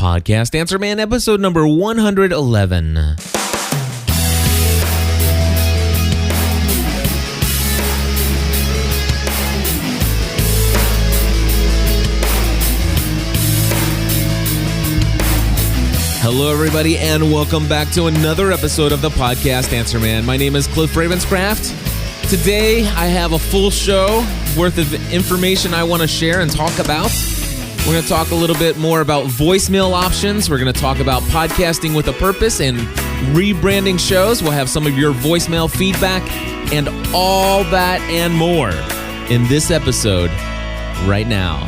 Podcast Answer Man, episode number 111. Hello, everybody, and welcome back to another episode of the Podcast Answer Man. My name is Cliff Ravenscraft. Today, I have a full show worth of information I want to share and talk about. We're going to talk a little bit more about voicemail options. We're going to talk about podcasting with a purpose and rebranding shows. We'll have some of your voicemail feedback and all that and more in this episode right now.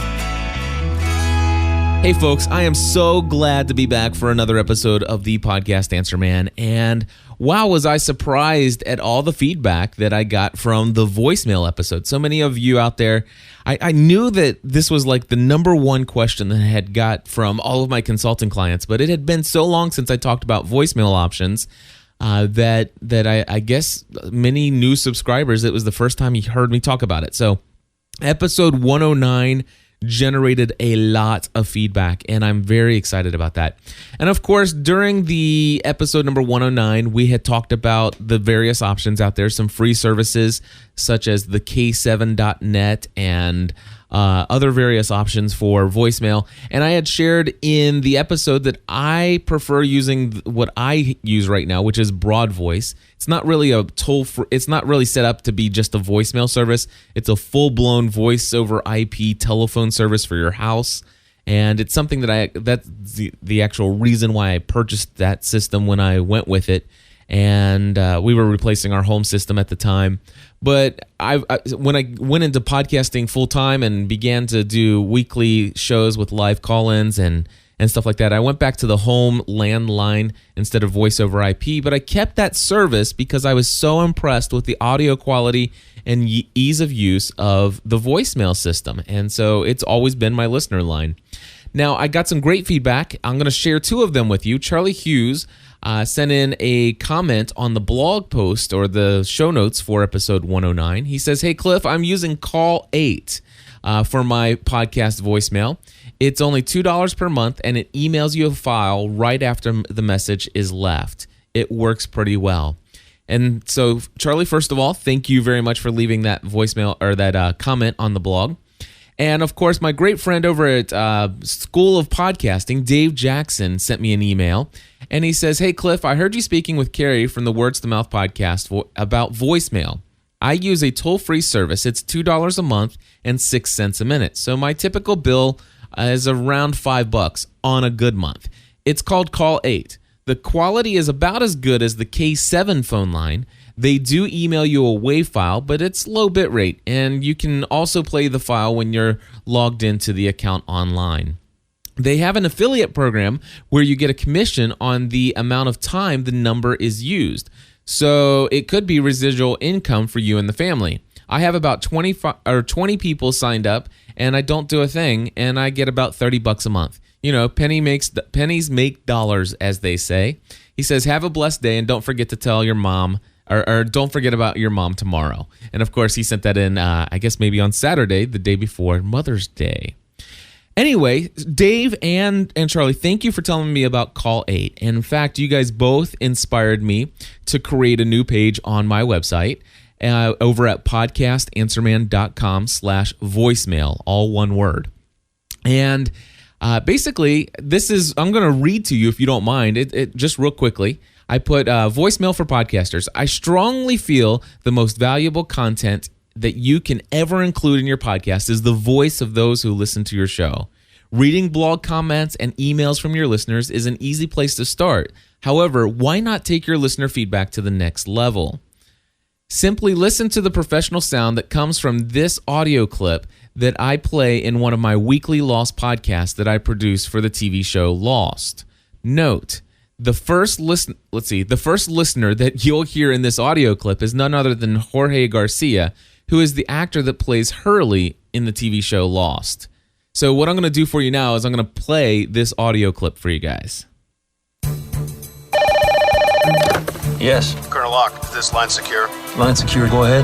Hey folks, I am so glad to be back for another episode of the Podcast Answer Man, and wow, was I surprised at all the feedback that I got from the voicemail episode. So many of you out there, I knew that this was like the number one question that I had got from all of my consulting clients, but it had been so long since I talked about voicemail options that I guess many new subscribers, it was the first time you heard me talk about it. So episode 109 generated a lot of feedback, and I'm very excited about that. And of course, during the episode number 109, we had talked about the various options out there, some free services such as the K7.net and other various options for voicemail. And I had shared in the episode that I prefer using what I use right now, which is Broad Voice. It's not really it's not really set up to be just a voicemail service. It's a full-blown voice over IP telephone service for your house. And it's something that's the actual reason why I purchased that system when I went with it. And we were replacing our home system at the time. But when I went into podcasting full-time and began to do weekly shows with live call-ins and stuff like that, I went back to the home landline instead of voice over IP. But I kept that service because I was so impressed with the audio quality and ease of use of the voicemail system. And so it's always been my listener line. Now, I got some great feedback. I'm going to share two of them with you. Charlie Hughes sent in a comment on the blog post or the show notes for episode 109. He says, "Hey, Cliff, I'm using Call 8 for my podcast voicemail. It's only $2 per month, and it emails you a file right after the message is left. It works pretty well." And so, Charlie, first of all, thank you very much for leaving that voicemail or that comment on the blog. And of course, my great friend over at School of Podcasting, Dave Jackson, sent me an email. And he says, "Hey, Cliff, I heard you speaking with Carrie from the Words to Mouth podcast about voicemail. I use a toll-free service. It's $2 a month and 6 cents a minute. So my typical bill is around $5 on a good month. It's called Call 8. The quality is about as good as the K7 phone line. They do email you a WAV file, but it's low bit rate, and you can also play the file when you're logged into the account online. They have an affiliate program where you get a commission on the amount of time the number is used. So it could be residual income for you and the family. I have about 20 people signed up, and I don't do a thing, and I get about $30 a month. You know, pennies make dollars, as they say." He says, "Have a blessed day, and don't forget to tell your mom, or don't forget about your mom tomorrow." And of course, he sent that in, I guess maybe on Saturday, the day before Mother's Day. Anyway, Dave and Charlie, thank you for telling me about Call 8. And in fact, you guys both inspired me to create a new page on my website over at podcastanswerman.com/voicemail, all one word. And basically, I'm going to read to you if you don't mind, it just real quickly. I put voicemail for podcasters. "I strongly feel the most valuable content that you can ever include in your podcast is the voice of those who listen to your show. Reading blog comments and emails from your listeners is an easy place to start. However, why not take your listener feedback to the next level? Simply listen to the professional sound that comes from this audio clip that I play in one of my weekly Lost podcasts that I produce for the TV show Lost. Note, the first listener that you'll hear in this audio clip is none other than Jorge Garcia, who is the actor that plays Hurley in the TV show Lost. So what I'm going to do for you now is I'm going to play this audio clip for you guys." Yes. Colonel Locke, is this line secure? Line secure, go ahead.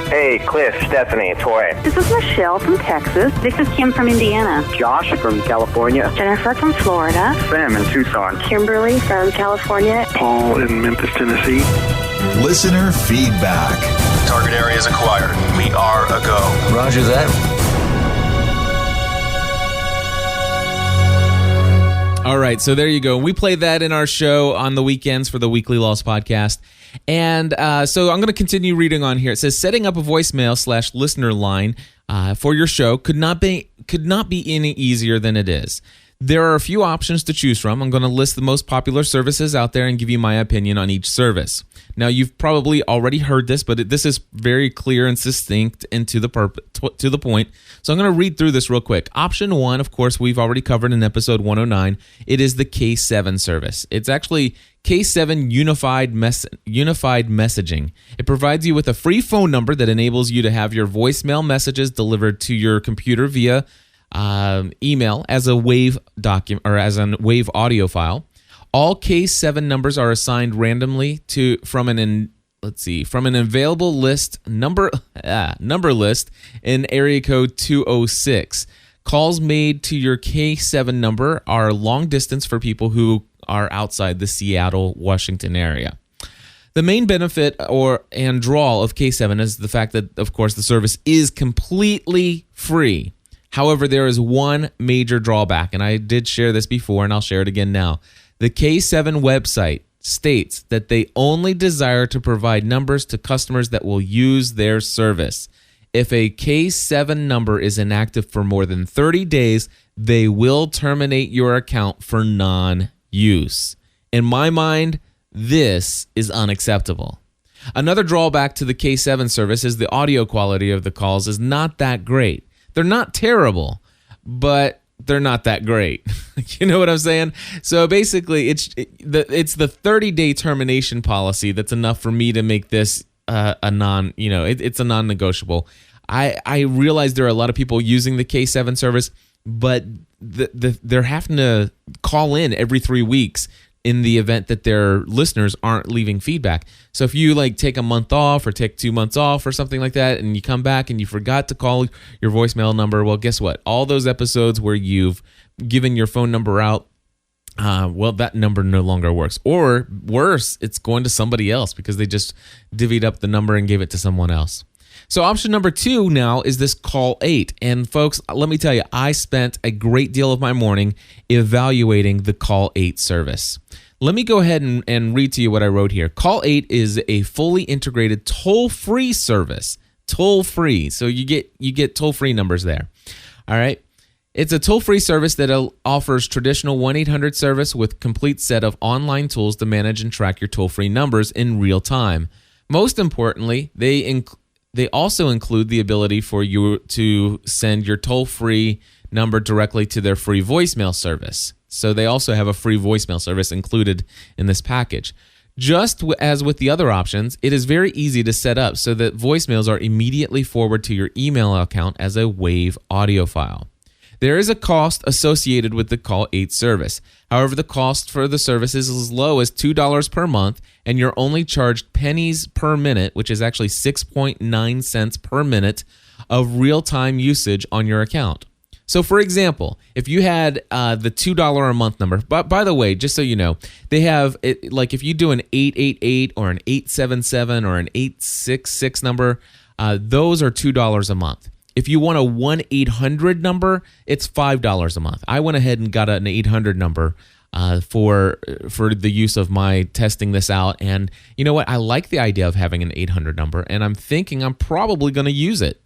Hey, Cliff, Stephanie, Tori. This is Michelle from Texas. This is Kim from Indiana. Josh from California. Jennifer from Florida. Sam in Tucson. Kimberly from California. Paul in Memphis, Tennessee. Listener feedback. Target area is acquired. We are a go. Roger that. All right, so there you go. We play that in our show on the weekends for the Weekly Lost podcast. And so I'm going to continue reading on here. It says, setting up a voicemail/listener line for your show could not be any easier than it is. There are a few options to choose from. I'm going to list the most popular services out there and give you my opinion on each service. Now, you've probably already heard this, but this is very clear and succinct and to the point. So I'm going to read through this real quick. Option 1, of course, we've already covered in episode 109. It is the K7 service. It's actually K7 Unified Messaging. It provides you with a free phone number that enables you to have your voicemail messages delivered to your computer via email as a WAV document or as a WAV audio file. All K7 numbers are assigned randomly from an available list number list in area code 206. Calls made to your K7 number are long distance for people who are outside the Seattle, Washington area. The main benefit and draw of K7 is the fact that, of course, the service is completely free. However, there is one major drawback, and I did share this before, and I'll share it again now. The K7 website states that they only desire to provide numbers to customers that will use their service. If a K7 number is inactive for more than 30 days, they will terminate your account for non-use. In my mind, this is unacceptable. Another drawback to the K7 service is the audio quality of the calls is not that great. They're not terrible, but they're not that great. You know what I'm saying? So basically, it's the 30-day termination policy that's enough for me to make this it's a non-negotiable. I realize there are a lot of people using the K7 service, but they're having to call in every 3 weeks in the event that their listeners aren't leaving feedback. So if you take a month off or take 2 months off or something like that, and you come back and you forgot to call your voicemail number, well, guess what? All those episodes where you've given your phone number out, that number no longer works. Or worse, it's going to somebody else because they just divvied up the number and gave it to someone else. So option number 2 now is this Call 8. And folks, let me tell you, I spent a great deal of my morning evaluating the Call 8 service. Let me go ahead and read to you what I wrote here. Call 8 is a fully integrated toll-free service. Toll-free. So you get toll-free numbers there. All right. It's a toll-free service that offers traditional 1-800 service with complete set of online tools to manage and track your toll-free numbers in real time. Most importantly, they also include the ability for you to send your toll-free number directly to their free voicemail service. So they also have a free voicemail service included in this package. Just as with the other options, it is very easy to set up so that voicemails are immediately forwarded to your email account as a WAV audio file. There is a cost associated with the Call 8 service. However, the cost for the service is as low as $2 per month, and you're only charged pennies per minute, which is actually 6.9 cents per minute of real-time usage on your account. So, for example, if you had the $2 a month number, but by the way, just so you know, they have, if you do an 888 or an 877 or an 866 number, those are $2 a month. If you want a 1-800 number, it's $5 a month. I went ahead and got an 800 number for the use of my testing this out. And you know what? I like the idea of having an 800 number, and I'm thinking I'm probably going to use it.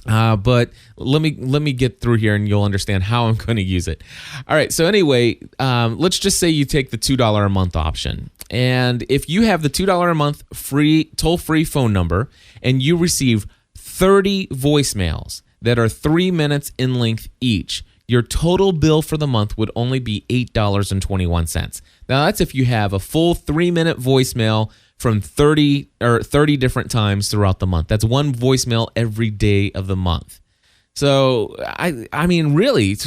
But let me get through here and you'll understand how I'm going to use it. All right. So anyway, let's just say you take the $2 a month option. And if you have the $2 a month toll-free phone number and you receive 30 voicemails that are 3 minutes in length each, your total bill for the month would only be $8.21. Now that's if you have a full 3-minute voicemail from 30 different times throughout the month. That's one voicemail every day of the month. So, I mean, really,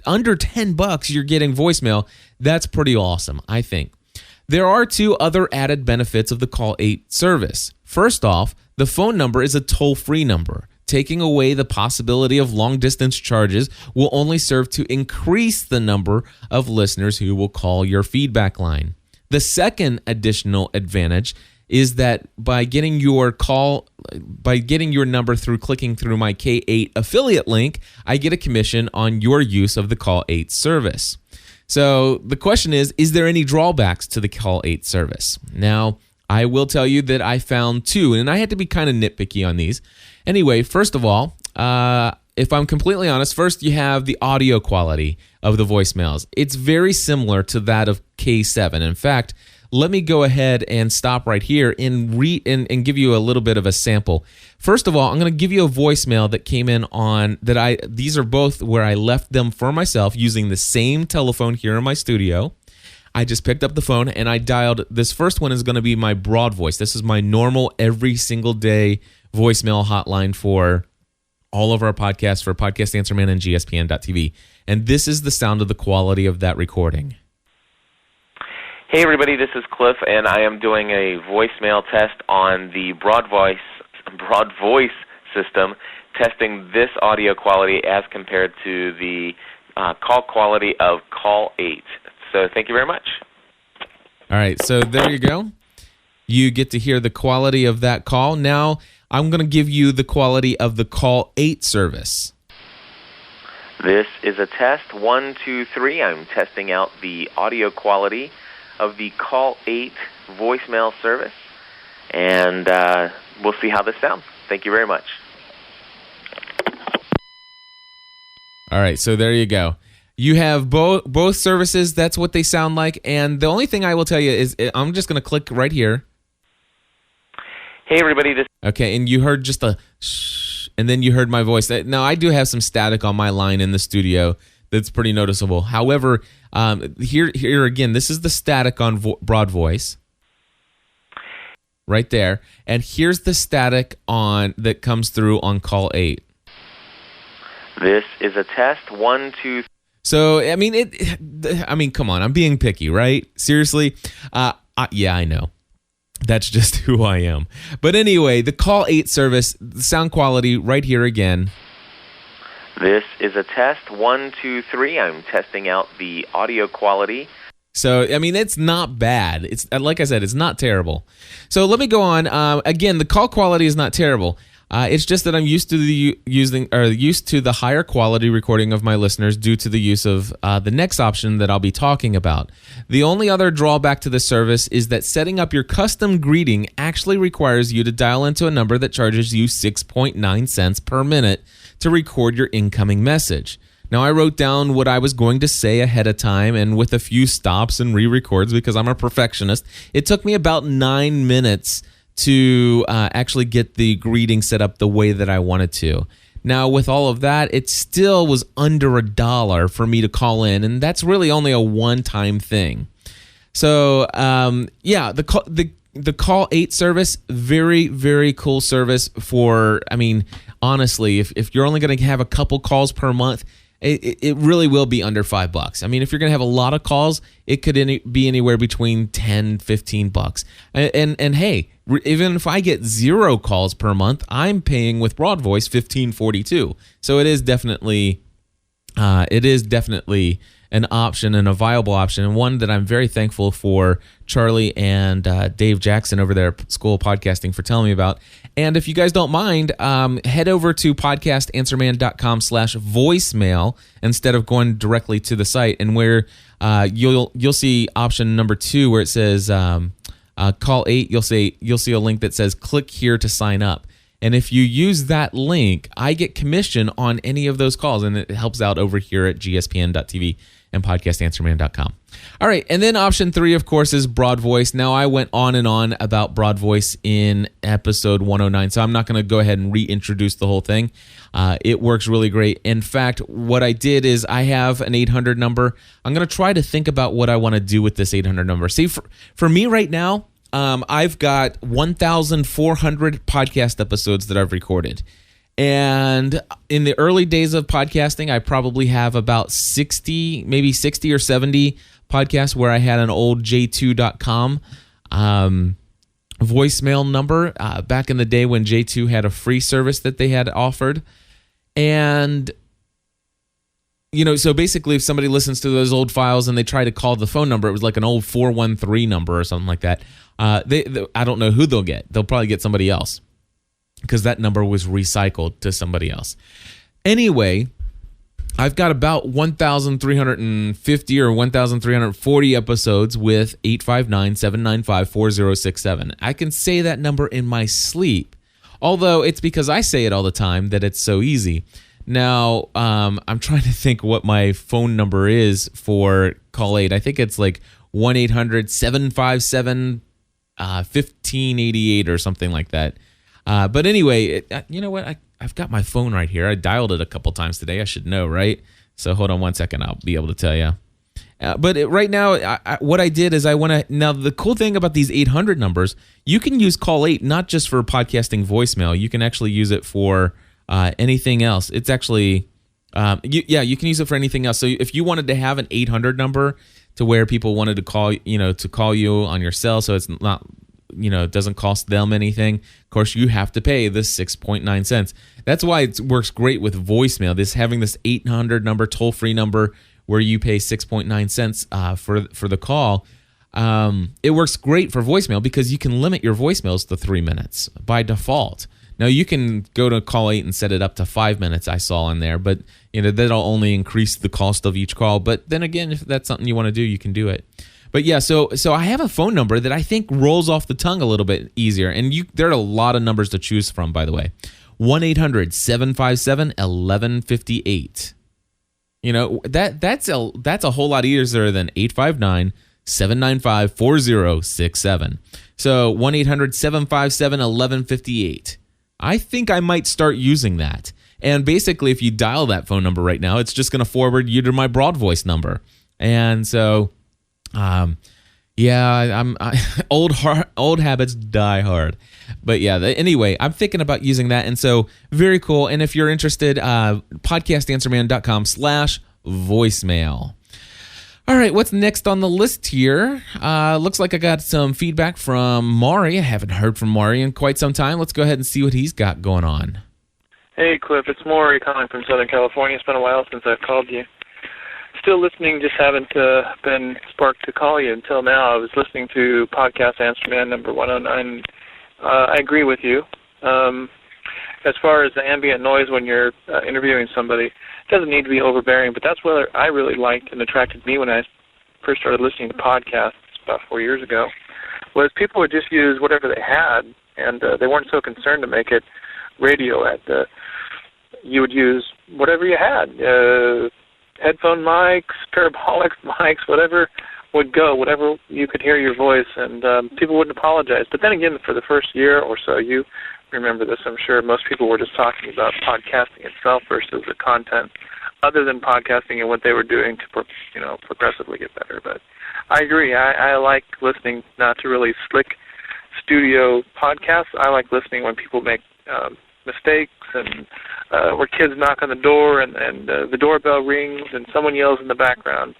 under $10 you're getting voicemail. That's pretty awesome, I think. There are two other added benefits of the Call 8 service. First off, the phone number is a toll-free number. Taking away the possibility of long-distance charges will only serve to increase the number of listeners who will call your feedback line. The second additional advantage is that by getting your number through clicking through my K8 affiliate link, I get a commission on your use of the Call 8 service. So the question is there any drawbacks to the Call 8 service? Now, I will tell you that I found two, and I had to be kind of nitpicky on these. Anyway, first of all, if I'm completely honest, first you have the audio quality of the voicemails. It's very similar to that of K7. In fact, let me go ahead and stop right here and give you a little bit of a sample. First of all, I'm going to give you a voicemail that came in these are both where I left them for myself using the same telephone here in my studio. I just picked up the phone and I dialed. This first one is going to be my broad voice. This is my normal every single day voicemail hotline for all of our podcasts for Podcast Answer Man and GSPN.TV. And this is the sound of the quality of that recording. Hey everybody, this is Cliff, and I am doing a voicemail test on the broad voice system, testing this audio quality as compared to the call quality of Call 8. So thank you very much. All right, so there you go. You get to hear the quality of that call. Now I'm going to give you the quality of the Call 8 service. This is a test 1, 2, 3. I'm testing out the audio quality of the Call 8 voicemail service, and we'll see how this sounds. Thank you very much. All right, so there you go. You have both services. That's what they sound like, and the only thing I will tell you is I'm just going to click right here. Hey, everybody. Okay, and you heard just a shh, and then you heard my voice. Now, I do have some static on my line in the studio that's pretty noticeable. However, here again, this is the static on broad voice right there, and here's the static that comes through on Call 8. This is a test 1, 2, 3. So I mean, come on, I'm being picky, right? Seriously, yeah, I know. That's just who I am. But anyway, the Call 8 service, the sound quality right here again. This is a test 1, 2, 3. I'm testing out the audio quality. So, I mean, it's not bad. It's like I said, it's not terrible. So let me go on. Again, the call quality is not terrible. It's just that I'm used to the higher quality recording of my listeners due to the use of the next option that I'll be talking about. The only other drawback to this service is that setting up your custom greeting actually requires you to dial into a number that charges you 6.9 cents per minute to record your incoming message. Now, I wrote down what I was going to say ahead of time, and with a few stops and re-records because I'm a perfectionist, it took me about 9 minutes to actually get the greeting set up the way that I wanted to. Now, with all of that, it still was under $1 for me to call in, and that's really only a one-time thing. So, yeah, the Call 8 service, very, very cool service for, I mean, honestly, if you're only going to have a couple calls per month, it really will be under $5. I mean, if you're going to have a lot of calls, it could be anywhere between $10, $15. And hey, even if I get 0 calls per month, I'm paying with Broad Voice $15.42. So it is definitely an option and a viable option, and one that I'm very thankful for Charlie and Dave Jackson over there at School of Podcasting for telling me about. And if you guys don't mind, head over to podcastanswerman.com/voicemail instead of going directly to the site, and where you'll see option number 2 where it says Call 8. You'll see a link that says click here to sign up. And if you use that link, I get commission on any of those calls, and it helps out over here at gspn.tv and podcastanswerman.com. All right, and then option 3, of course, is Broad Voice. Now, I went on and on about Broad Voice in episode 109, so I'm not going to go ahead and reintroduce the whole thing. It works really great. In fact, what I did is I have an 800 number. I'm going to try to think about what I want to do with this 800 number. See, for me right now, I've got 1,400 podcast episodes that I've recorded. And in the early days of podcasting, I probably have about 60 or 70 podcasts where I had an old j2.com voicemail number back in the day when J2 had a free service that they had offered. And, so basically if somebody listens to those old files and they try to call the phone number, it was like an old 413 number or something like that. I don't know who they'll get. They'll probably get somebody else because that number was recycled to somebody else. Anyway, I've got about 1,350 or 1,340 episodes with 859-795-4067. I can say that number in my sleep, although it's because I say it all the time that it's so easy. Now, I'm trying to think what my phone number is for Call 8. I think it's like 1-800-757-1588 or something like that. But anyway, you know what? I've got my phone right here. I dialed it a couple times today. I should know, right? So hold on one second. I'll be able to tell you. But right now, what I did is now the cool thing about these 800 numbers, you can use Call 8 not just for podcasting voicemail. You can actually use it for anything else. It's actually, you can use it for anything else. So if you wanted to have an 800 number to where people wanted to call you on your cell, so it's not, it doesn't cost them anything. Of course, you have to pay the 6.9 cents. That's why it works great with voicemail. Having this 800 number, toll-free number, where you pay 6.9 cents for the call. It works great for voicemail because you can limit your voicemails to 3 minutes by default. Now, you can go to Call 8 and set it up to 5 minutes, I saw in there, but that'll only increase the cost of each call. But then again, if that's something you want to do, you can do it. But yeah, so I have a phone number that I think rolls off the tongue a little bit easier, and there are a lot of numbers to choose from, by the way. 1-800-757-1158. That's a whole lot easier than 859-795-4067. So 1-800-757-1158. I think I might start using that. And basically, if you dial that phone number right now, it's just going to forward you to my broad voice number. And so, old habits die hard. But yeah, anyway, I'm thinking about using that. And so, very cool. And if you're interested, podcastanswerman.com/voicemail. All right, what's next on the list here? Looks like I got some feedback from Maury. I haven't heard from Maury in quite some time. Let's go ahead and see what he's got going on. Hey, Cliff, it's Maury calling from Southern California. It's been a while since I've called you. Still listening, just haven't been sparked to call you until now. I was listening to Podcast Answer Man number 109. I agree with you. As far as the ambient noise when you're interviewing somebody, it doesn't need to be overbearing, but that's what I really liked and attracted me when I first started listening to podcasts about 4 years ago, was people would just use whatever they had, and they weren't so concerned to make it radio. You would use whatever you had, headphone mics, parabolic mics, whatever would go, whatever you could hear your voice, and people wouldn't apologize. But then again, for the first year or so, you remember this, I'm sure, most people were just talking about podcasting itself versus the content other than podcasting and what they were doing to progressively get better. But I agree. I like listening not to really slick studio podcasts. I like listening when people make mistakes and where kids knock on the door and the doorbell rings and someone yells in the background,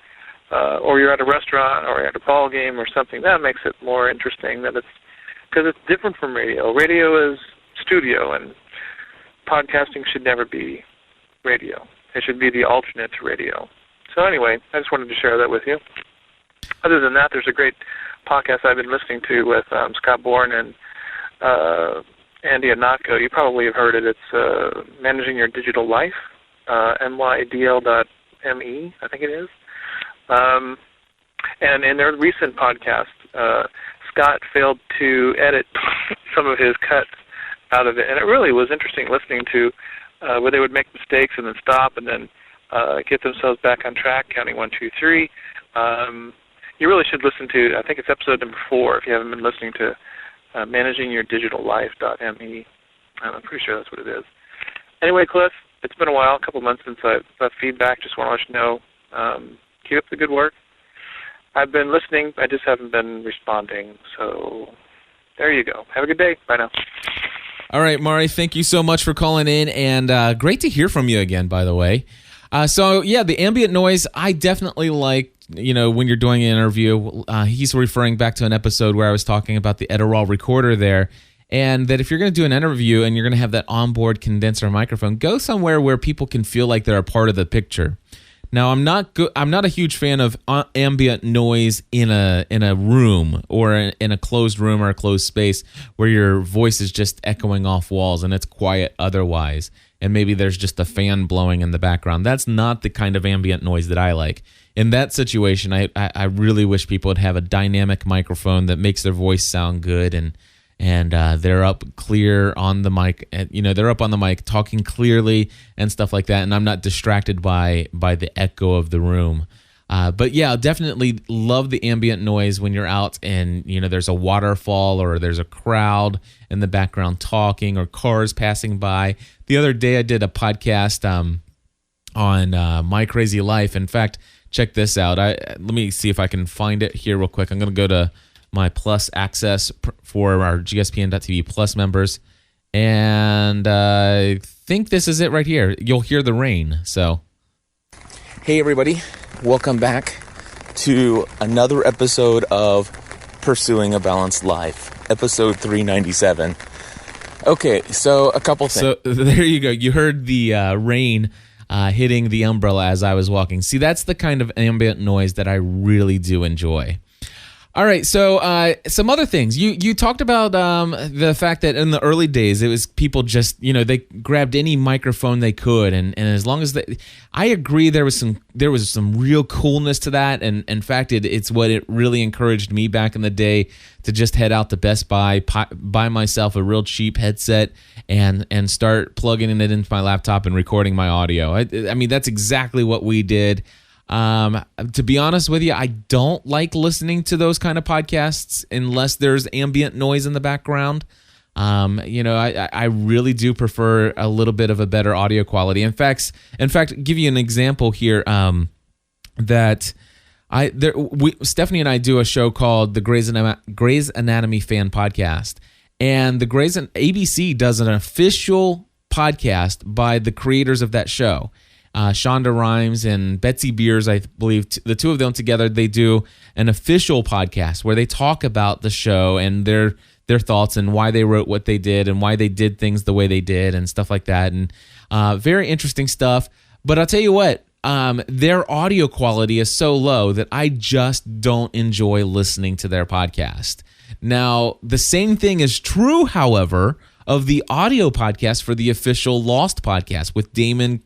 or you're at a restaurant or at a ball game or something. That makes it more interesting. Because it's different from radio. Radio is studio, and podcasting should never be radio. It should be the alternate to radio. So anyway, I just wanted to share that with you. Other than that, there's a great podcast I've been listening to with Scott Bourne and Andy Anatko. You probably have heard it. It's Managing Your Digital Life, mydl.me, I think it is. And in their recent podcast, Scott failed to edit some of his cuts out of it, and it really was interesting listening to where they would make mistakes and then stop and then get themselves back on track, counting 1, 2, 3. You really should listen to, I think it's episode number 4, if you haven't been listening to managingyourdigitallife.me. I'm pretty sure that's what it is. Anyway, Cliff, it's been a while, a couple months since I've left feedback. Just want to let you know, keep up the good work. I've been listening. I just haven't been responding. So there you go. Have a good day. Bye now. All right, Mari, thank you so much for calling in, and great to hear from you again, by the way. So, the ambient noise, I definitely like, when you're doing an interview. He's referring back to an episode where I was talking about the Edirol recorder there, and that if you're going to do an interview and you're going to have that onboard condenser microphone, go somewhere where people can feel like they're a part of the picture. Now, I'm not a huge fan of ambient noise in a room or in a closed room or a closed space where your voice is just echoing off walls and it's quiet otherwise, and maybe there's just a fan blowing in the background. That's not the kind of ambient noise that I like. In that situation, I really wish people would have a dynamic microphone that makes their voice sound good, and they're up clear on the mic, and they're up on the mic talking clearly and stuff like that, and I'm not distracted by the echo of the room. But yeah, definitely love the ambient noise when you're out and there's a waterfall or there's a crowd in the background talking or cars passing by. The other day I did a podcast on My Crazy Life. In fact, check this out. Let me see if I can find it here real quick. I'm going to go to my Plus access for our gspn.tv Plus members, and I think this is it right here. You'll hear the rain. So, hey everybody, welcome back to another episode of Pursuing a Balanced Life, episode 397. Okay, so a couple things. So there you go. You heard the rain hitting the umbrella as I was walking. See, that's the kind of ambient noise that I really do enjoy. All right, so some other things. You talked about the fact that in the early days, it was people just, they grabbed any microphone they could, and as long as I agree there was some real coolness to that, and in fact, it's what it really encouraged me back in the day to just head out to Best Buy, buy myself a real cheap headset, and start plugging it into my laptop and recording my audio. I mean, that's exactly what we did. To be honest with you, I don't like listening to those kind of podcasts unless there's ambient noise in the background. I really do prefer a little bit of a better audio quality. In fact, give you an example here. Stephanie and I do a show called the Grey's Anatomy Fan Podcast, and the ABC does an official podcast by the creators of that show. Shonda Rhimes and Betsy Beers, I believe, the two of them together, they do an official podcast where they talk about the show and their thoughts and why they wrote what they did and why they did things the way they did and stuff like that. And very interesting stuff. But I'll tell you what, their audio quality is so low that I just don't enjoy listening to their podcast. Now, the same thing is true, however, of the audio podcast for the official Lost podcast with Damon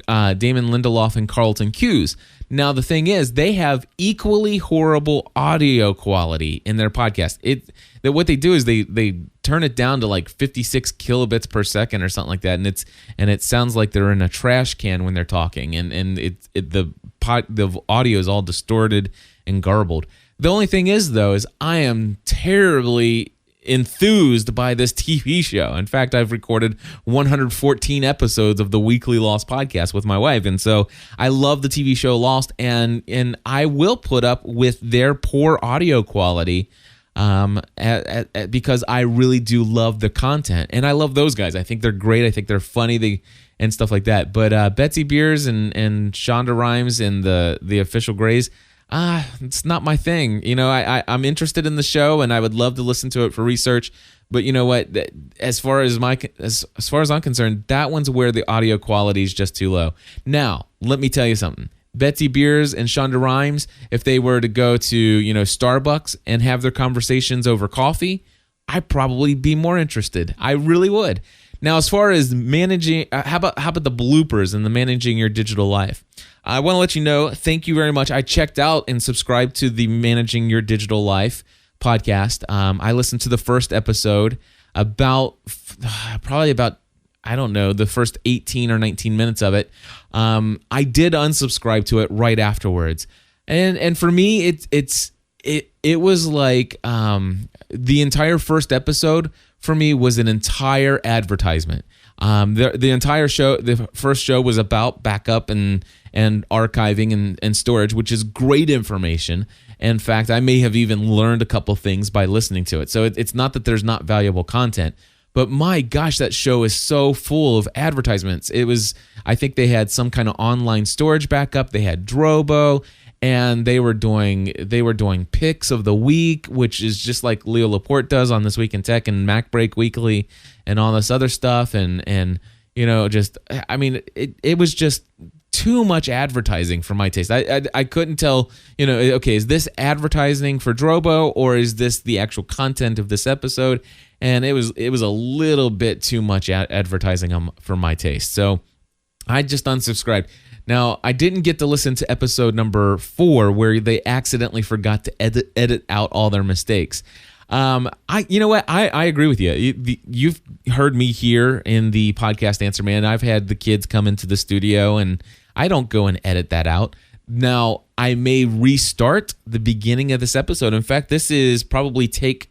Lindelof and Carlton Cuse. Now, the thing is, they have equally horrible audio quality in their podcast. What they do is they turn it down to like 56 kilobits per second or something like that, and it sounds like they're in a trash can when they're talking, and the audio is all distorted and garbled. The only thing is, though, is I am terribly enthused by this TV show. In fact, I've recorded 114 episodes of the Weekly Lost podcast with my wife, and so I love the TV show Lost, and I will put up with their poor audio quality because I really do love the content, and I love those guys. I think they're great. I think they're funny. And stuff like that. But Betsy Beers and Shonda Rhimes and the official Greys, it's not my thing. I'm interested in the show and I would love to listen to it for research. But you know what? As far as I'm concerned, that one's where the audio quality is just too low. Now, let me tell you something. Betsy Beers and Shonda Rhimes, if they were to go to Starbucks and have their conversations over coffee, I'd probably be more interested. I really would. Now, as far as managing, how about the bloopers and the managing your digital life? I want to let you know, thank you very much. I checked out and subscribed to the Managing Your Digital Life podcast. I listened to the first episode about the first 18 or 19 minutes of it. I did unsubscribe to it right afterwards, and for me, it was like the entire first episode for me was an entire advertisement. The entire show, the first show, was about backup and archiving and storage, which is great information. In fact, I may have even learned a couple things by listening to it. So it's not that there's not valuable content, But my gosh, that show is so full of advertisements. I think they had some kind of online storage backup. They had Drobo, and they were doing picks of the week, which is just like Leo Laporte does on This Week in Tech and Mac Break Weekly and all this other stuff. And you know, it was just too much advertising for my taste. I couldn't tell, you know, okay, is this advertising for Drobo or is this the actual content of this episode? And it was a little bit too much advertising for my taste. So I just unsubscribed. Now, I didn't get to listen to episode number 4 where they accidentally forgot to edit out all their mistakes. You know what? I agree with you. You've heard me here in the podcast Answer Man. I've had the kids come into the studio and I don't go and edit that out. Now, I may restart the beginning of this episode. In fact, this is probably take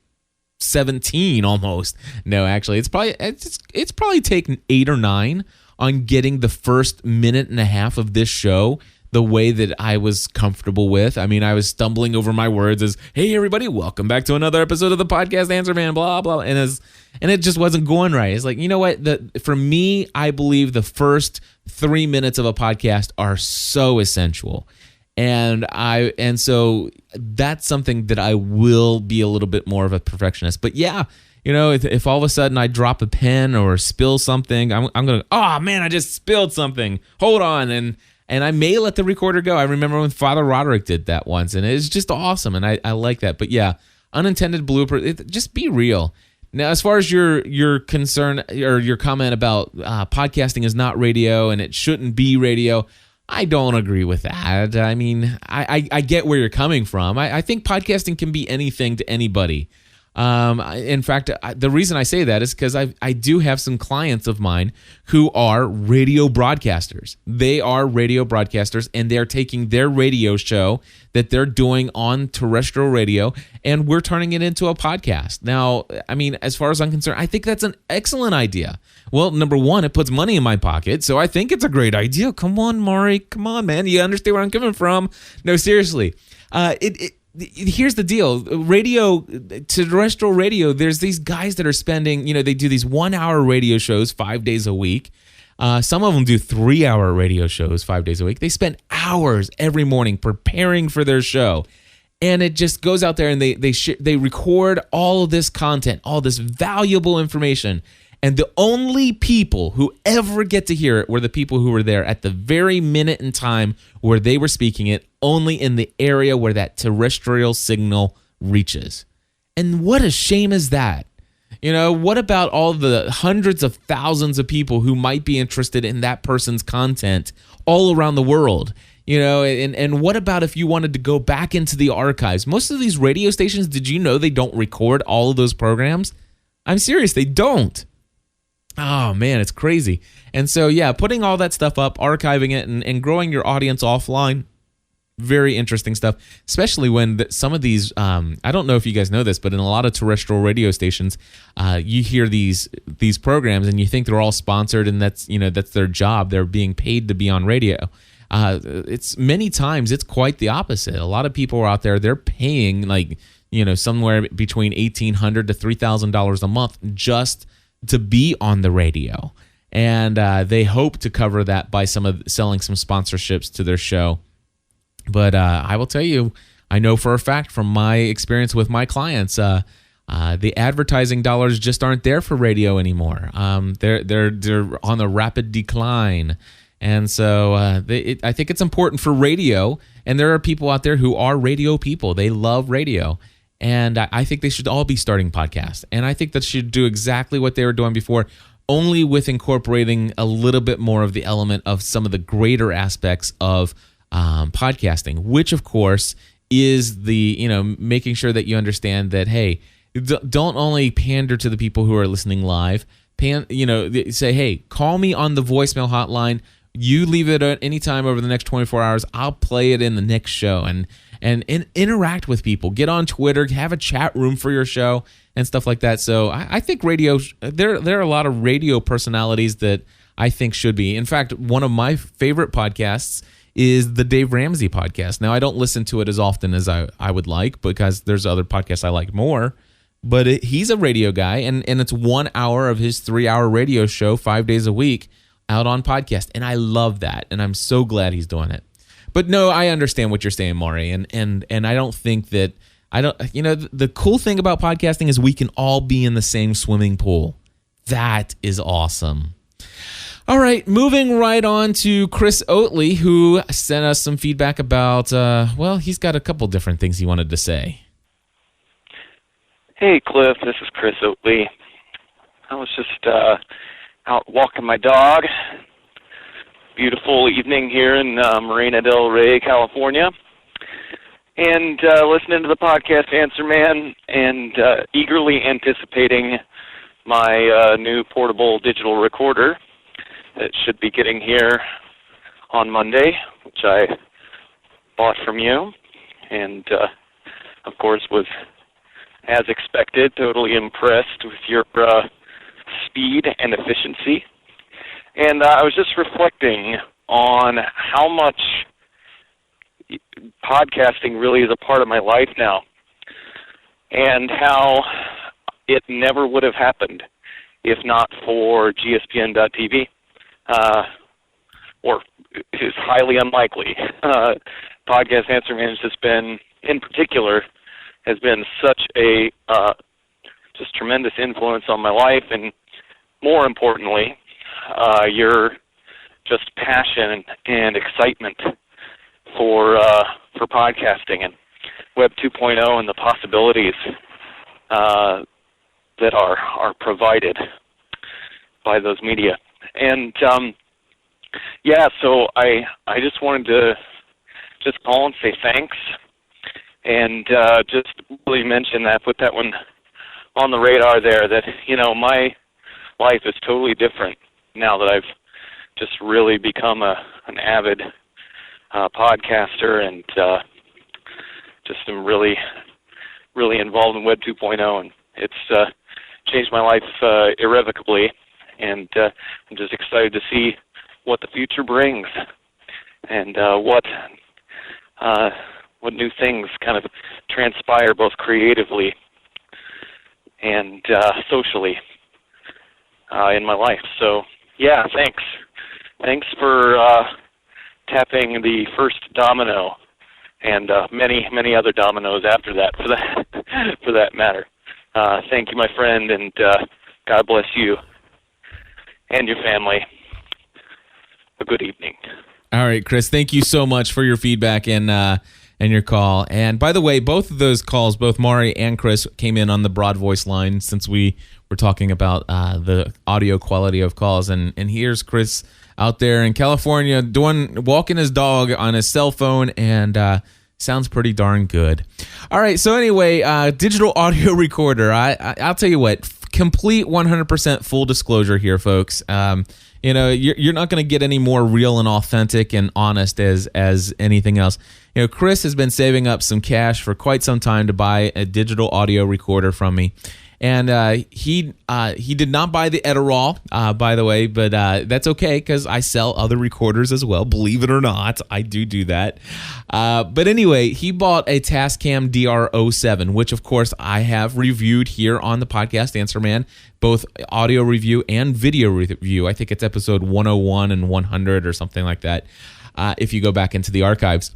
17 almost. No, actually, it's probably take 8 or 9 on getting the first minute and a half of this show the way that I was comfortable with. I mean, I was stumbling over my words as, hey, everybody, welcome back to another episode of the podcast Answer Man, blah, blah. And it just wasn't going right. It's like, you know what? For me, I believe the first 3 minutes of a podcast are so essential. And so that's something that I will be a little bit more of a perfectionist. But yeah, you know, if all of a sudden I drop a pen or spill something, I'm going to, oh man, I just spilled something. Hold on. And I may let the recorder go. I remember when Father Roderick did that once, and it's just awesome, and I like that. But yeah, unintended blooper, just be real. Now, as far as your concern or your comment about podcasting is not radio and it shouldn't be radio, I don't agree with that. I mean, I get where you're coming from. I think podcasting can be anything to anybody. In fact, the reason I say that is because I do have some clients of mine who are radio broadcasters. They are radio broadcasters, and they're taking their radio show that they're doing on terrestrial radio, and we're turning it into a podcast. Now, I mean, as far as I'm concerned, I think that's an excellent idea. Well, number one, it puts money in my pocket, so I think it's a great idea. Come on, Maury. Come on, man. You understand where I'm coming from? No, seriously. Here's the deal. Radio, terrestrial radio, there's these guys that are spending, you know, they do these 1-hour radio shows 5 days a week. Some of them do 3-hour radio shows 5 days a week. They spend hours every morning preparing for their show. And it just goes out there and they record all of this content, all this valuable information. And the only people who ever get to hear it were the people who were there at the very minute in time where they were speaking it, only in the area where that terrestrial signal reaches. And what a shame is that? You know, what about all the hundreds of thousands of people who might be interested in that person's content all around the world? You know, and what about if you wanted to go back into the archives? Most of these radio stations, did you know they don't record all of those programs? I'm serious, they don't. Oh, man, it's crazy. And so, yeah, putting all that stuff up, archiving it, and growing your audience offline, very interesting stuff, especially when some of these, I don't know if you guys know this, but in a lot of terrestrial radio stations, you hear these programs and you think they're all sponsored and that's their job. They're being paid to be on radio. It's many times it's quite the opposite. A lot of people are out there, they're paying somewhere between $1,800 to $3,000 a month just to be on the radio, and they hope to cover that by selling some sponsorships to their show. But I will tell you, I know for a fact from my experience with my clients, the advertising dollars just aren't there for radio anymore. They're on a rapid decline, and so I think it's important for radio. And there are people out there who are radio people; they love radio. And I think they should all be starting podcasts. And I think that should do exactly what they were doing before, only with incorporating a little bit more of the element of some of the greater aspects of podcasting, which, of course, is making sure that you understand that, hey, don't only pander to the people who are listening live. Say, hey, call me on the voicemail hotline. You leave it at any time over the next 24 hours. I'll play it in the next show and interact with people. Get on Twitter, have a chat room for your show and stuff like that. So I think radio, there are a lot of radio personalities that I think should be. In fact, one of my favorite podcasts is the Dave Ramsey podcast. Now, I don't listen to it as often as I would like because there's other podcasts I like more. but he's a radio guy, and it's 1 hour of his 3-hour radio show 5 days a week out on podcast. And I love that, and I'm so glad he's doing it. But no, I understand what you're saying, Maury, and I don't think that the cool thing about podcasting is we can all be in the same swimming pool. That is awesome. All right, moving right on to Chris Oatley, who sent us some feedback about, he's got a couple different things he wanted to say. Hey, Cliff, this is Chris Oatley. I was just out walking my dog. Beautiful evening here in Marina del Rey, California. And listening to the podcast Answer Man and eagerly anticipating my new portable digital recorder that should be getting here on Monday, which I bought from you. And, of course, was, as expected, totally impressed with your speed and efficiency. And I was just reflecting on how much podcasting really is a part of my life now, and how it never would have happened if not for GSPN.TV, or is highly unlikely. Podcast Answer Man has been, in particular, has been such a just tremendous influence on my life, and more importantly, your just passion and excitement for podcasting and Web 2.0 and the possibilities that are provided by those media. And so I just wanted to just call and say thanks, and just really mention that, put that one on the radar there, that, my life is totally different now that I've just really become an avid podcaster, and just am really, really involved in Web 2.0, and it's changed my life irrevocably, and I'm just excited to see what the future brings, and what new things kind of transpire both creatively and socially in my life. So, yeah, thanks. Thanks for tapping the first domino, and many, many other dominoes after that, for that matter. Thank you, my friend, and God bless you and your family. A good evening. All right, Chris, thank you so much for your feedback and your call. And by the way, both of those calls, both Maury and Chris, came in on the broad voice line, since we were talking about the audio quality of calls. And here's Chris out there in California walking his dog on his cell phone, and sounds pretty darn good. All right, so anyway, digital audio recorder. I'll tell you what, complete 100% full disclosure here, folks. You're not going to get any more real and authentic and honest as anything else. Chris has been saving up some cash for quite some time to buy a digital audio recorder from me. And he did not buy the Edirol, by the way, but that's okay, because I sell other recorders as well. Believe it or not, I do that. But anyway, he bought a Tascam DR07, which of course I have reviewed here on the podcast Answer Man, both audio review and video review. I think it's episode 101 and 100 or something like that, if you go back into the archives.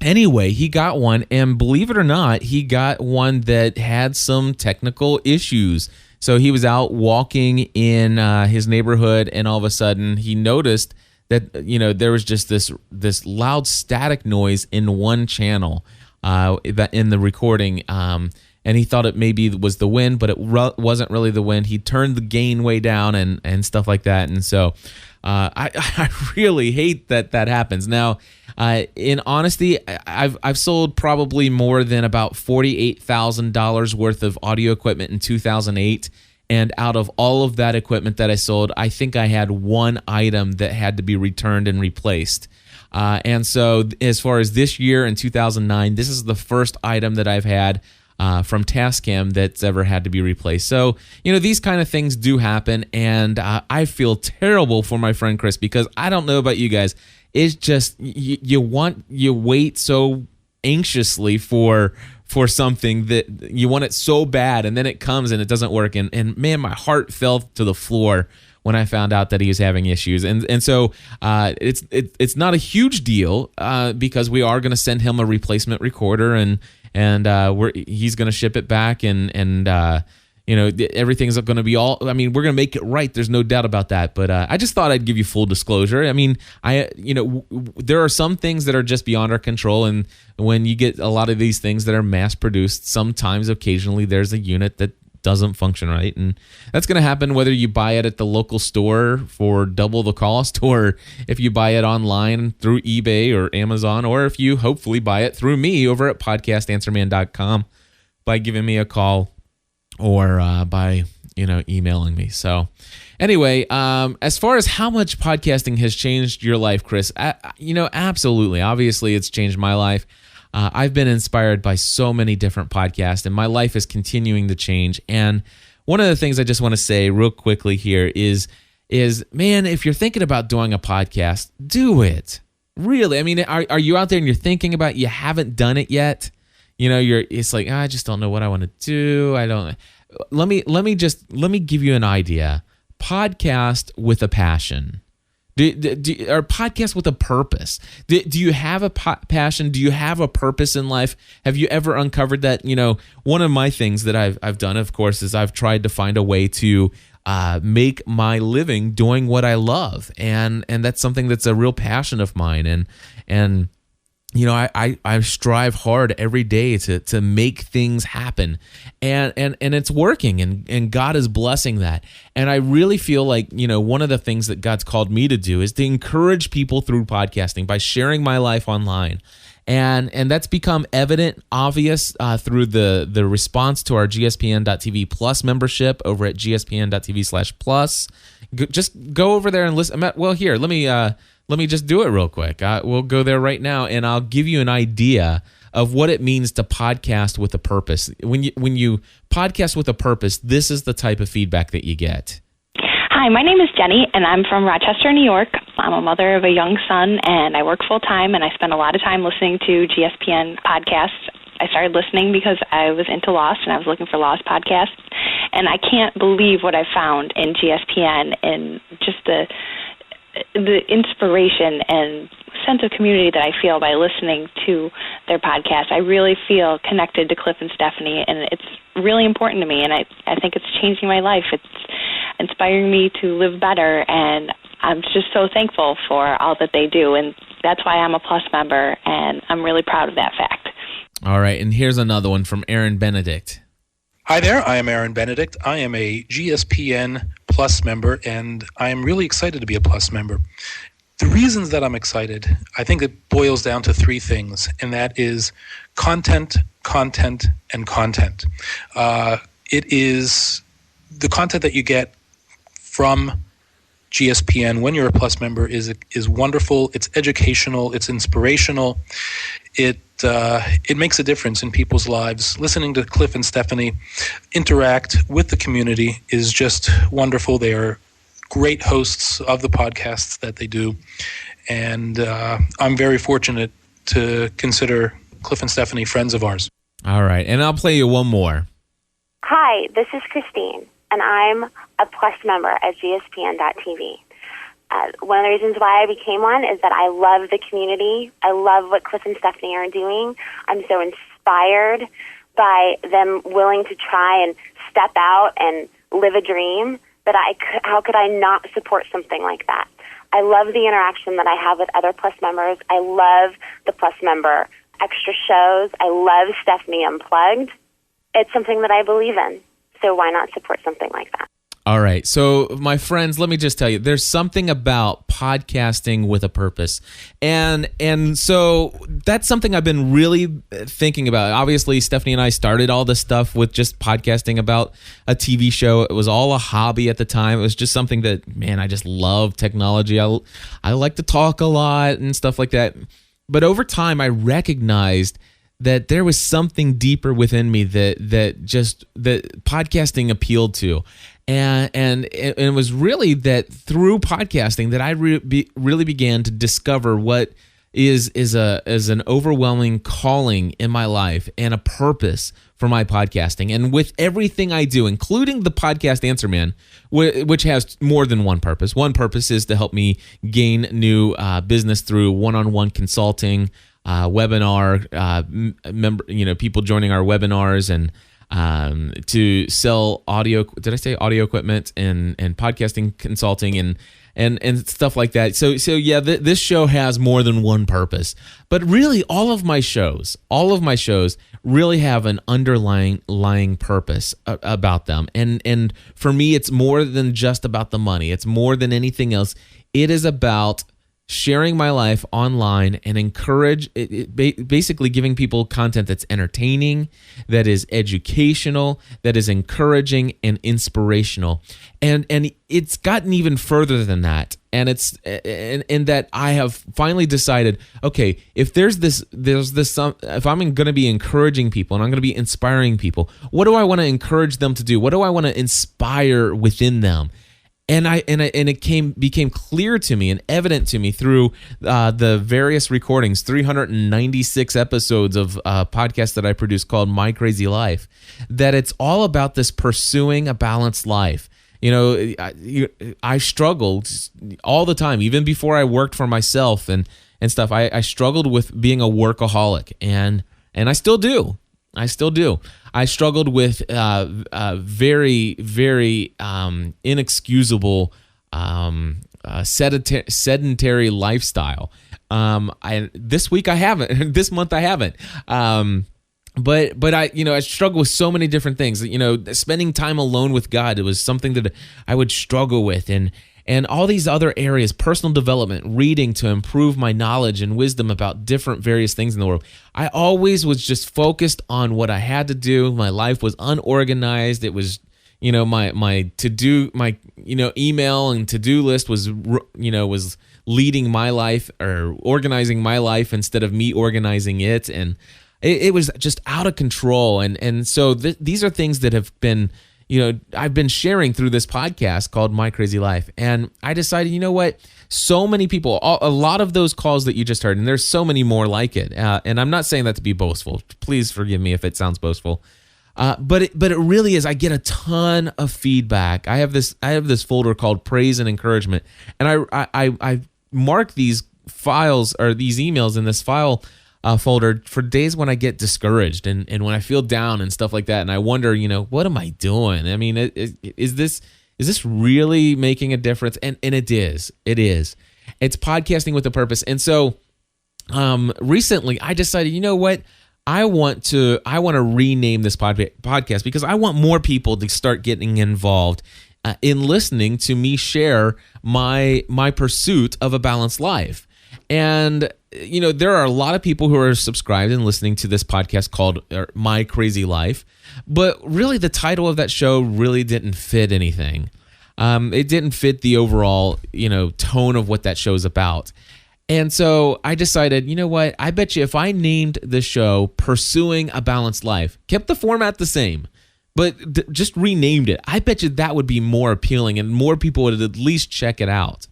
Anyway, he got one, and believe it or not, he got one that had some technical issues. So he was out walking in his neighborhood, and all of a sudden he noticed that there was just this loud static noise in one channel in the recording, and he thought it maybe was the wind, but it wasn't really the wind. He turned the gain way down and stuff like that, and so I really hate that happens. Now, in honesty, I've sold probably more than about $48,000 worth of audio equipment in 2008, and out of all of that equipment that I sold, I think I had one item that had to be returned and replaced. And so, as far as this year in 2009, this is the first item that I've had from Tascam that's ever had to be replaced. So, these kind of things do happen, and I feel terrible for my friend Chris, because I don't know about you guys. It's just, you wait so anxiously for something that you want it so bad, and then it comes and it doesn't work. And man, my heart fell to the floor when I found out that he was having issues. And so it's not a huge deal because we are going to send him a replacement recorder, and he's going to ship it back, and everything's going to be all. I mean, we're going to make it right. There's no doubt about that. But I just thought I'd give you full disclosure. I mean, there are some things that are just beyond our control, and when you get a lot of these things that are mass produced, sometimes, occasionally, there's a unit that doesn't function right, and that's going to happen whether you buy it at the local store for double the cost, or if you buy it online through eBay or Amazon, or if you hopefully buy it through me over at podcastanswerman.com by giving me a call or by emailing me. So anyway, as far as how much podcasting has changed your life, Chris, absolutely. Obviously, it's changed my life. I've been inspired by so many different podcasts, and my life is continuing to change. And one of the things I just want to say real quickly here is, man, if you're thinking about doing a podcast, do it. Really. I mean, are you out there and you're thinking about it, you haven't done it yet? It's like, I just don't know what I want to do. Let me give you an idea. Podcast with a passion. Or podcast with a purpose. Do you have a passion? Do you have a purpose in life? Have you ever uncovered that? One of my things that I've done, of course, is I've tried to find a way to make my living doing what I love, and that's something that's a real passion of mine. And I strive hard every day to make things happen, and it's working, and God is blessing that. And I really feel like, one of the things that God's called me to do is to encourage people through podcasting by sharing my life online. And that's become evident, obvious through the response to our gspn.tv plus membership over at gspn.tv/plus. Just go over there and listen. Well, here, let me just do it real quick. We'll go there right now, and I'll give you an idea of what it means to podcast with a purpose. When you podcast with a purpose, this is the type of feedback that you get. Hi, my name is Jenny, and I'm from Rochester, New York. I'm a mother of a young son, and I work full-time, and I spend a lot of time listening to GSPN podcasts. I started listening because I was into Lost, and I was looking for Lost podcasts, and I can't believe what I found in GSPN and just the inspiration and sense of community that I feel by listening to their podcast. I really feel connected to Cliff and Stephanie, and it's really important to me, and I think it's changing my life. It's inspiring me to live better, and I'm just so thankful for all that they do, and that's why I'm a Plus member, and I'm really proud of that fact. All right, and here's another one from Aaron Benedict. Hi there, I am Aaron Benedict. I am a GSPN Plus member, and I am really excited to be a Plus member. The reasons that I'm excited, I think it boils down to three things, and that is content, content, and content. It is the content that you get from GSPN when you're a Plus member is wonderful. It's educational. It's inspirational. It makes a difference in people's lives. Listening to Cliff and Stephanie interact with the community is just wonderful. They are great hosts of the podcasts that they do, and I'm very fortunate to consider Cliff and Stephanie friends of ours. All right, and I'll play you one more. Hi, this is Christine, and I'm a Plus member at gspn.tv. One of the reasons why I became one is that I love the community. I love what Cliff and Stephanie are doing. I'm so inspired by them willing to try and step out and live a dream that how could I not support something like that? I love the interaction that I have with other Plus members. I love the Plus member extra shows. I love Stephanie Unplugged. It's something that I believe in. So why not support something like that? All right. So, my friends, let me just tell you, there's something about podcasting with a purpose. And so that's something I've been really thinking about. Obviously, Stephanie and I started all this stuff with just podcasting about a TV show. It was all a hobby at the time. It was just something that, man, I just love technology. I like to talk a lot and stuff like that. But over time, I recognized that there was something deeper within me that podcasting appealed to. And it was really that through podcasting that I really began to discover what is an overwhelming calling in my life and a purpose for my podcasting. And with everything I do, including the podcast Answer Man, which has more than one purpose. One purpose is to help me gain new business through one-on-one consulting, webinar, people joining our webinars, and to sell audio. Did I say audio equipment and podcasting consulting and stuff like that. So yeah, this show has more than one purpose. But really, all of my shows really have an underlying purpose about them. And for me, it's more than just about the money. It's more than anything else. It is about sharing my life online and basically giving people content that's entertaining, that is educational, that is encouraging and inspirational. And it's gotten even further than that. And it's in that I have finally decided, okay, if if I'm going to be encouraging people and I'm going to be inspiring people, what do I want to encourage them to do? What do I want to inspire within them? And it became clear to me and evident to me through the various recordings, 396 episodes of podcasts that I produced called My Crazy Life, that it's all about this pursuing a balanced life. I struggled all the time, even before I worked for myself and stuff. I struggled with being a workaholic, and I still do. I struggled with very, very inexcusable sedentary lifestyle. This week I haven't. This month I haven't. But I struggle with so many different things. Spending time alone with God, it was something that I would struggle with, and all these other areas, personal development, reading to improve my knowledge and wisdom about different various things in the world. I always was just focused on what I had to do. My life was unorganized. It was, my to-do, my, email and to-do list was leading my life or organizing my life instead of me organizing it. And it was just out of control. And so these are things that have been, I've been sharing through this podcast called My Crazy Life. And I decided, you know what? So many people, a lot of those calls that you just heard, and there's so many more like it. And I'm not saying that to be boastful. Please forgive me if it sounds boastful. But it really is. I get a ton of feedback. I have this folder called Praise and Encouragement. And I mark these files or these emails in this file folder for days when I get discouraged and when I feel down and stuff like that, and I wonder, what am I doing? I mean, is this really making a difference? And it is. It's podcasting with a purpose. And so recently I decided, you know what? I want to rename this podcast because I want more people to start getting involved in listening to me share my pursuit of a balanced life. And there are a lot of people who are subscribed and listening to this podcast called My Crazy Life, but really the title of that show really didn't fit anything. It didn't fit the overall, tone of what that show is about. And so I decided, you know what? I bet you if I named the show Pursuing a Balanced Life, kept the format the same, but just renamed it, I bet you that would be more appealing and more people would at least check it out.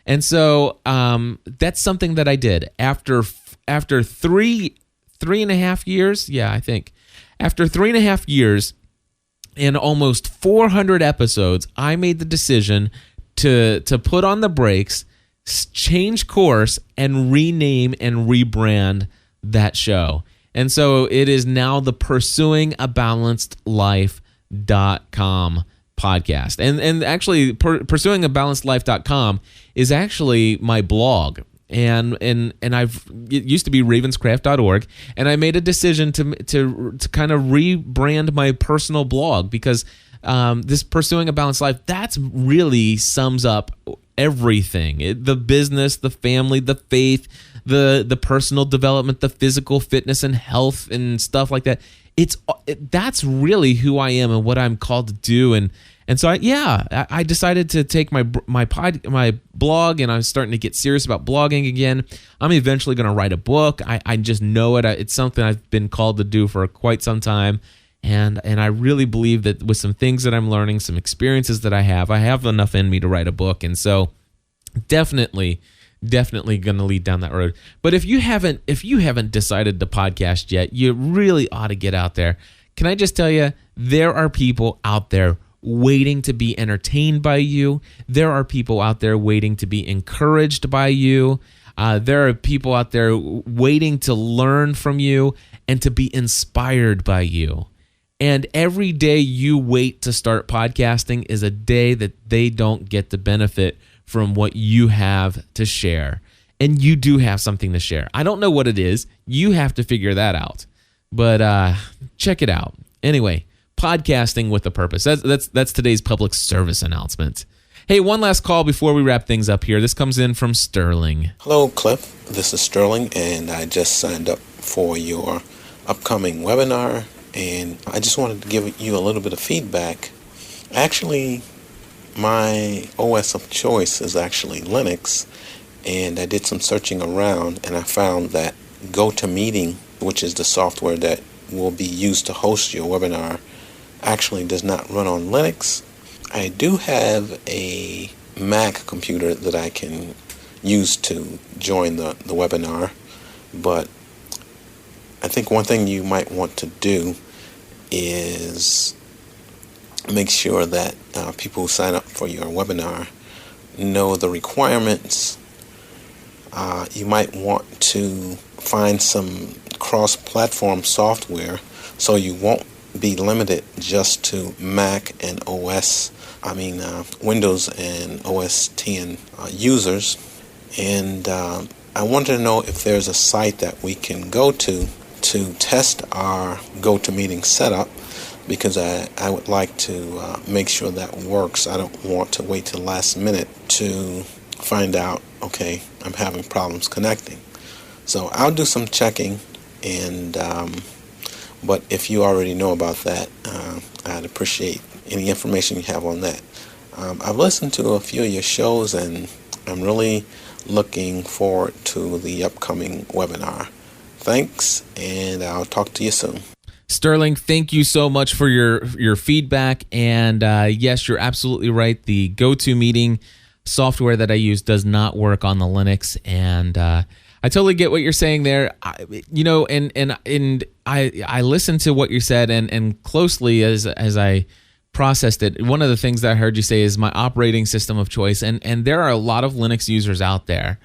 And so that's something that I did after 3.5 years. Yeah, I think after 3.5 years and almost 400 episodes, I made the decision to put on the brakes, change course, and rename and rebrand that show. And so it is now the pursuingabalancedlife.com podcast. And actually pursuingabalancedlife.com is actually my blog. And it used to be ravenscraft.org, and I made a decision to kind of rebrand my personal blog because this Pursuing a Balanced Life, that's really sums up everything. The business, the family, the faith, the personal development, the physical fitness and health and stuff like that. That's really who I am and what I'm called to do. And so I decided to take my blog, and I'm starting to get serious about blogging again. I'm eventually going to write a book. I just know it. It's something I've been called to do for quite some time. And I really believe that with some things that I'm learning, some experiences that I have enough in me to write a book. And so definitely definitely going to lead down that road. But if you haven't decided to podcast yet, you really ought to get out there. Can I just tell you, there are people out there waiting to be entertained by you. There are people out there waiting to be encouraged by you. There are people out there waiting to learn from you and to be inspired by you. And every day you wait to start podcasting is a day that they don't get the benefit from what you have to share. And you do have something to share. I don't know what it is. You have to figure that out. But check it out. Anyway, podcasting with a purpose. That's today's public service announcement. Hey, one last call before we wrap things up here. This comes in from Sterling. Hello, Cliff. This is Sterling, and I just signed up for your upcoming webinar, and I just wanted to give you a little bit of feedback. Actually, my OS of choice is actually Linux, and I did some searching around, and I found that GoToMeeting, which is the software that will be used to host your webinar, actually does not run on Linux. I do have a Mac computer that I can use to join the webinar, but I think one thing you might want to do is make sure that people who sign up for your webinar know the requirements. You might want to find some cross-platform software so you won't be limited just to Mac and Windows and OS X users. And I wanted to know if there's a site that we can go to test our GoToMeeting setup, because I would like to make sure that works. I don't want to wait till the last minute to find out, okay, I'm having problems connecting. So I'll do some checking, and but if you already know about that, I'd appreciate any information you have on that. I've listened to a few of your shows, and I'm really looking forward to the upcoming webinar. Thanks, and I'll talk to you soon. Sterling, thank you so much for your feedback. And yes, you're absolutely right. The GoToMeeting software that I use does not work on the Linux, and I totally get what you're saying there. I listened to what you said, and closely as I processed it. One of the things that I heard you say is my operating system of choice, and there are a lot of Linux users out there.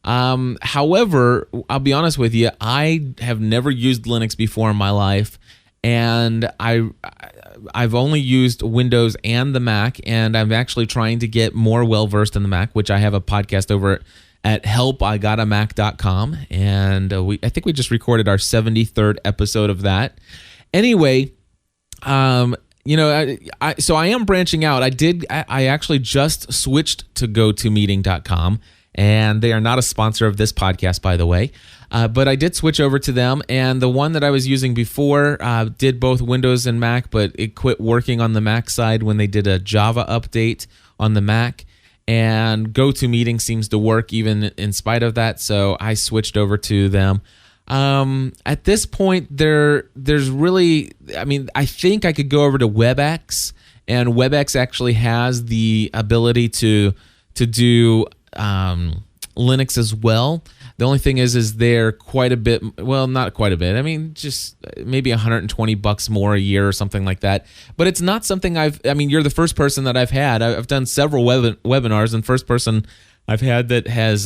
However, I'll be honest with you, I have never used Linux before in my life, and I've only used Windows and the Mac, and I'm actually trying to get more well-versed in the Mac, which I have a podcast over at helpigotamac.com, and I think we just recorded our 73rd episode of that. Anyway, so I am branching out. I actually just switched to GoToMeeting.com, and they are not a sponsor of this podcast, by the way. But I did switch over to them, and the one that I was using before did both Windows and Mac, but it quit working on the Mac side when they did a Java update on the Mac. And GoToMeeting seems to work even in spite of that, so I switched over to them. At this point, there's really, I think I could go over to WebEx, and WebEx actually has the ability to do Linux as well. The only thing is they're quite a bit, well, not quite a bit. Just maybe $120 more a year or something like that. But it's not something you're the first person that I've had. I've done several webinars, and first person I've had that has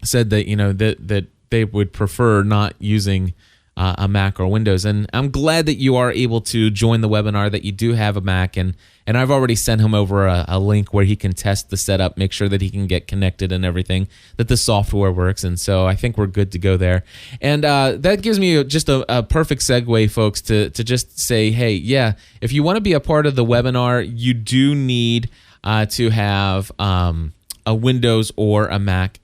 said that, that they would prefer not using a Mac or Windows. And I'm glad that you are able to join the webinar, that you do have a Mac, and I've already sent him over a link where he can test the setup, make sure that he can get connected and everything, that the software works. And so I think we're good to go there. And that gives me just a perfect segue, folks, to just say, hey, yeah, if you want to be a part of the webinar, you do need to have a Windows or a Mac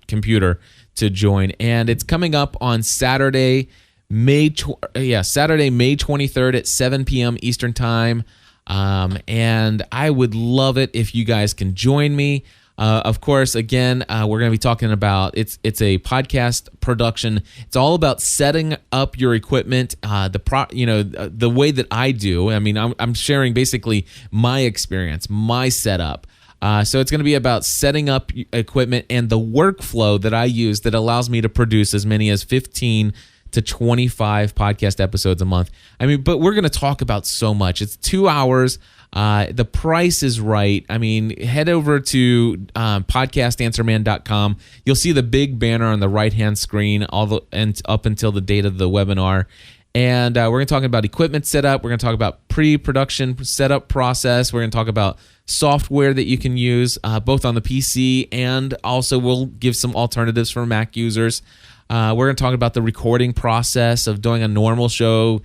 computer to join. And it's coming up on Saturday, May 23rd at 7 p.m. Eastern Time. And I would love it if you guys can join me. Of course, again, we're going to be talking about it's a podcast production. It's all about setting up your equipment. The way that I do. I'm sharing basically my experience, my setup. So it's going to be about setting up equipment and the workflow that I use that allows me to produce as many as 15 to 25 podcast episodes a month. I mean, but we're going to talk about so much. It's 2 hours. The price is right. I mean, head over to podcastanswerman.com. You'll see the big banner on the right-hand screen and up until the date of the webinar. And we're going to talk about equipment setup. We're going to talk about pre-production setup process. We're going to talk about software that you can use both on the PC, and also we'll give some alternatives for Mac users. We're going to talk about the recording process of doing a normal show,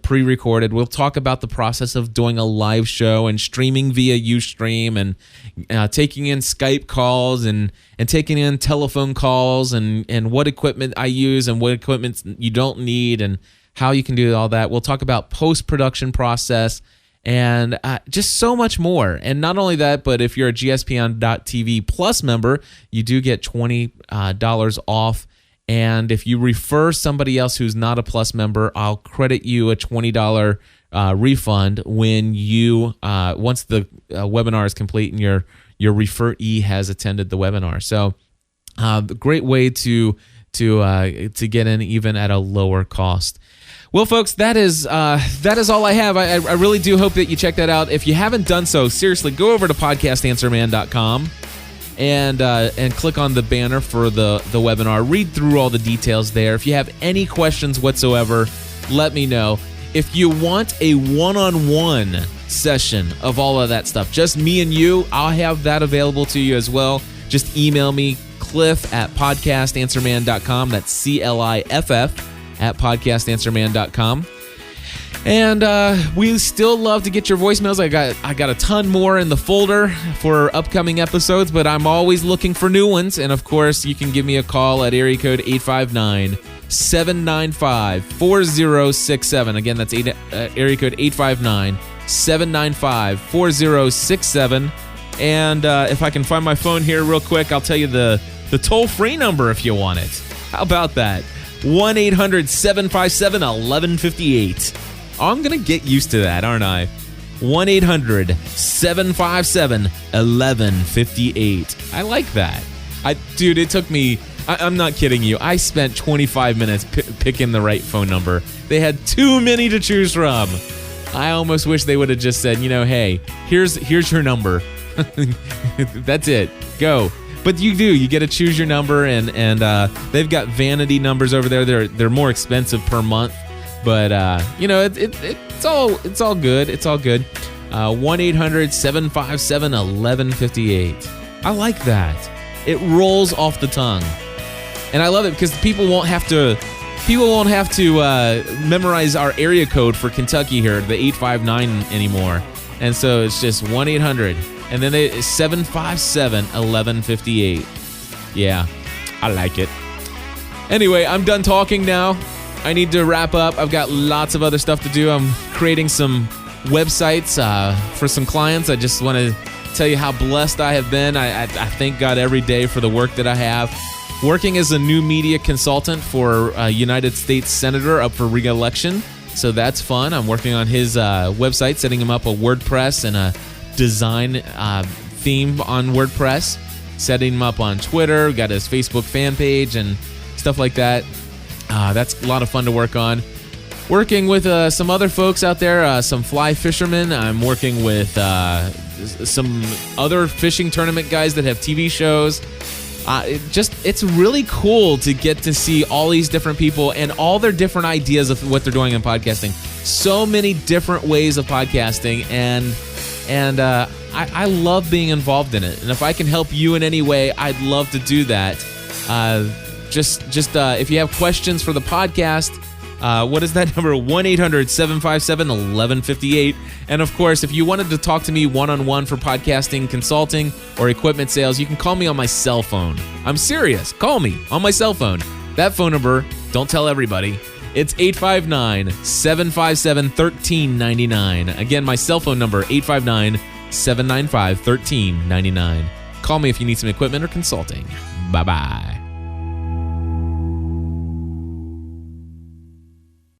pre-recorded. We'll talk about the process of doing a live show and streaming via Ustream, and taking in Skype calls and taking in telephone calls, and what equipment I use and what equipment you don't need, and how you can do all that. We'll talk about post-production process and just so much more. And not only that, but if you're a GSPN.TV Plus member, you do get $20 off. And if you refer somebody else who's not a Plus member, I'll credit you a $20 refund when you once the webinar is complete and your referee has attended the webinar. So, great way to get in even at a lower cost. Well, folks, that is all I have. I really do hope that you check that out. If you haven't done so, seriously, go over to podcastanswerman.com. And click on the banner for the webinar. Read through all the details there. If you have any questions whatsoever, let me know. If you want a one-on-one session of all of that stuff, just me and you, I'll have that available to you as well. Just email me, cliff@podcastanswerman.com. That's CLIFF at podcastanswerman.com. And we still love to get your voicemails. I got a ton more in the folder for upcoming episodes, but I'm always looking for new ones. And of course, you can give me a call at area code 859-795-4067. Again, that's area code 859-795-4067. And if I can find my phone here real quick, I'll tell you the toll-free number if you want it. How about that? 1-800-757-1158. I'm going to get used to that, aren't I? 1-800-757-1158. I like that. Dude, it took me... I'm not kidding you. I spent 25 minutes picking the right phone number. They had too many to choose from. I almost wish they would have just said, hey, here's your number. That's it. Go. But you do. You get to choose your number, and they've got vanity numbers over there. They're more expensive per month. But it's all good. It's all good. 1-800-757-1158. I like that. It rolls off the tongue, and I love it because people won't have to memorize our area code for Kentucky here, the 859 anymore. And so it's just 1-800, and then 757-1158. Yeah, I like it. Anyway, I'm done talking now. I need to wrap up. I've got lots of other stuff to do. I'm creating some websites for some clients. I just want to tell you how blessed I have been. I thank God every day for the work that I have. Working as a new media consultant for a United States Senator up for re-election. So that's fun. I'm working on his website, setting him up a WordPress and a design theme on WordPress. Setting him up on Twitter. We've got his Facebook fan page and stuff like that. That's a lot of fun to work on. Working with some other folks out there, some fly fishermen. I'm working with some other fishing tournament guys that have TV shows. It's really cool to get to see all these different people and all their different ideas of what they're doing in podcasting. So many different ways of podcasting, and I love being involved in it. And if I can help you in any way, I'd love to do that. Just if you have questions for the podcast, what is that number? 1-800-757-1158. And of course, if you wanted to talk to me one-on-one for podcasting, consulting, or equipment sales, you can call me on my cell phone. I'm serious. Call me on my cell phone. That phone number, don't tell everybody. It's 859-757-1399. Again, my cell phone number, 859-795-1399. Call me if you need some equipment or consulting. Bye-bye.